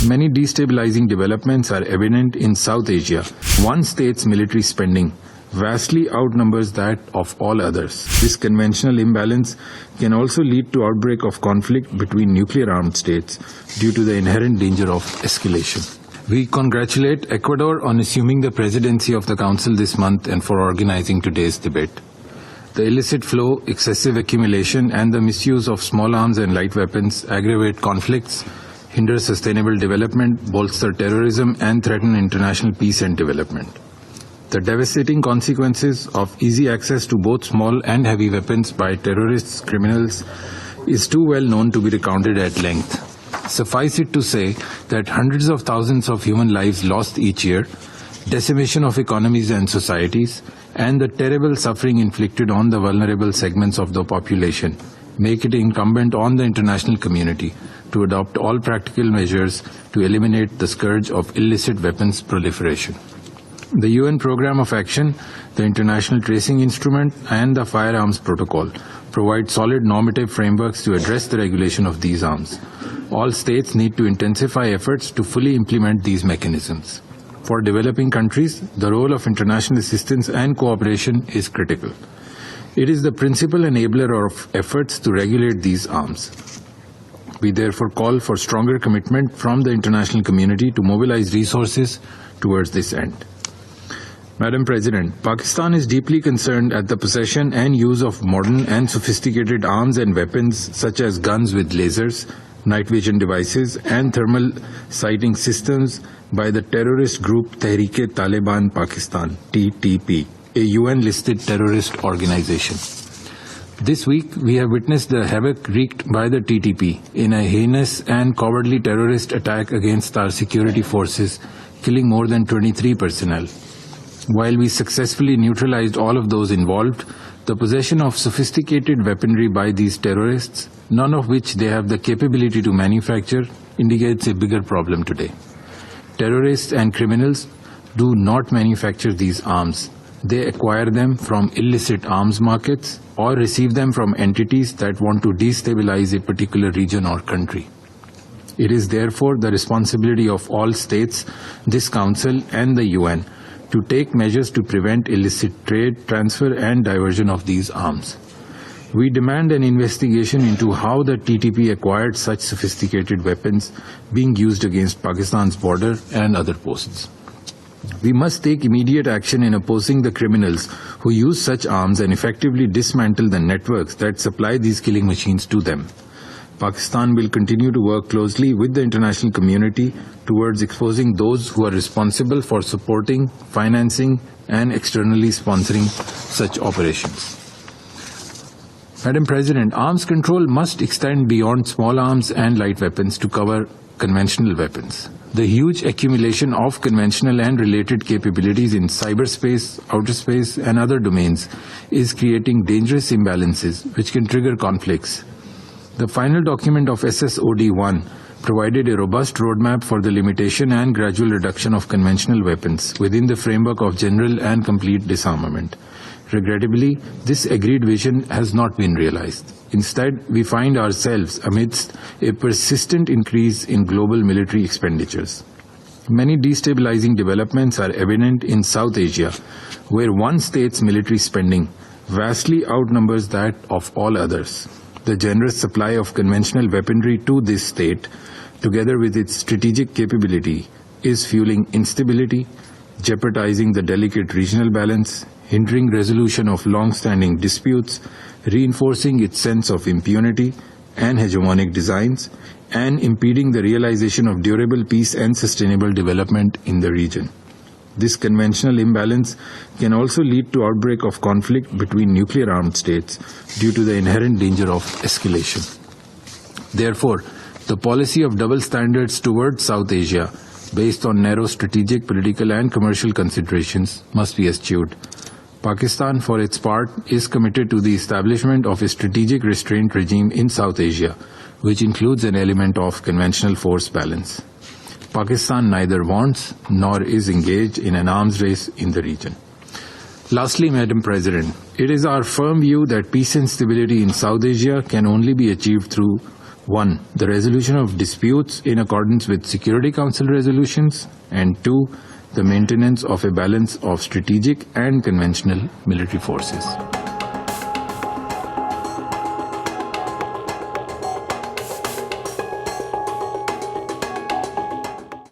Many destabilizing developments are evident in South Asia. One state's military spending vastly outnumbers that of all others. This conventional imbalance can also lead to outbreak of conflict between nuclear-armed states due to the inherent danger of escalation. We congratulate Ecuador on assuming the presidency of the Council this month and for organizing today's debate. The illicit flow, excessive accumulation, and the misuse of small arms and light weapons aggravate conflicts, hinder sustainable development, bolster terrorism, and threaten international peace and development. The devastating consequences of easy access to both small and heavy weapons by terrorists, criminals, is too well known to be recounted at length. Suffice it to say that hundreds of thousands of human lives lost each year, decimation of economies and societies, and the terrible suffering inflicted on the vulnerable segments of the population make it incumbent on the international community to adopt all practical measures to eliminate the scourge of illicit weapons proliferation. The UN Programme of Action, the International Tracing Instrument, and the Firearms Protocol provide solid normative frameworks to address the regulation of these arms. All states need to intensify efforts to fully implement these mechanisms. For developing countries, the role of international assistance and cooperation is critical. It is the principal enabler of efforts to regulate these arms. We therefore call for stronger commitment from the international community to mobilize resources towards this end. Madam President, Pakistan is deeply concerned at the possession and use of modern and sophisticated arms and weapons such as guns with lasers, night vision devices, and thermal sighting systems by the terrorist group Tehreek-e-Taliban Pakistan, TTP, a UN-listed terrorist organization. This week, we have witnessed the havoc wreaked by the TTP in a heinous and cowardly terrorist attack against our security forces, killing more than 23 personnel. While we successfully neutralized all of those involved, the possession of sophisticated weaponry by these terrorists, none of which they have the capability to manufacture, indicates a bigger problem today. Terrorists and criminals do not manufacture these arms. They acquire them from illicit arms markets or receive them from entities that want to destabilize a particular region or country. It is therefore the responsibility of all states, this Council, and the UN to take measures to prevent illicit trade, transfer, and diversion of these arms. We demand an investigation into how the TTP acquired such sophisticated weapons being used against Pakistan's border and other posts. We must take immediate action in opposing the criminals who use such arms and effectively dismantle the networks that supply these killing machines to them. Pakistan will continue to work closely with the international community towards exposing those who are responsible for supporting, financing, and externally sponsoring such operations. Madam President, arms control must extend beyond small arms and light weapons to cover conventional weapons. The huge accumulation of conventional and related capabilities in cyberspace, outer space, and other domains is creating dangerous imbalances which can trigger conflicts. The final document of SSOD-1 provided a robust roadmap for the limitation and gradual reduction of conventional weapons within the framework of general and complete disarmament. Regrettably, this agreed vision has not been realized. Instead, we find ourselves amidst a persistent increase in global military expenditures. Many destabilizing developments are evident in South Asia, where one state's military spending vastly outnumbers that of all others. The generous supply of conventional weaponry to this state, together with its strategic capability, is fueling instability, jeopardizing the delicate regional balance, hindering resolution of long-standing disputes, reinforcing its sense of impunity and hegemonic designs, and impeding the realization of durable peace and sustainable development in the region. This conventional imbalance can also lead to outbreak of conflict between nuclear-armed states due to the inherent danger of escalation. Therefore, the policy of double standards towards South Asia, based on narrow strategic, political, and commercial considerations, must be eschewed. Pakistan, for its part, is committed to the establishment of a strategic restraint regime in South Asia, which includes an element of conventional force balance. Pakistan neither wants nor is engaged in an arms race in the region. Lastly, Madam President, it is our firm view that peace and stability in South Asia can only be achieved through 1. The resolution of disputes in accordance with Security Council resolutions, and 2. The maintenance of a balance of strategic and conventional military forces.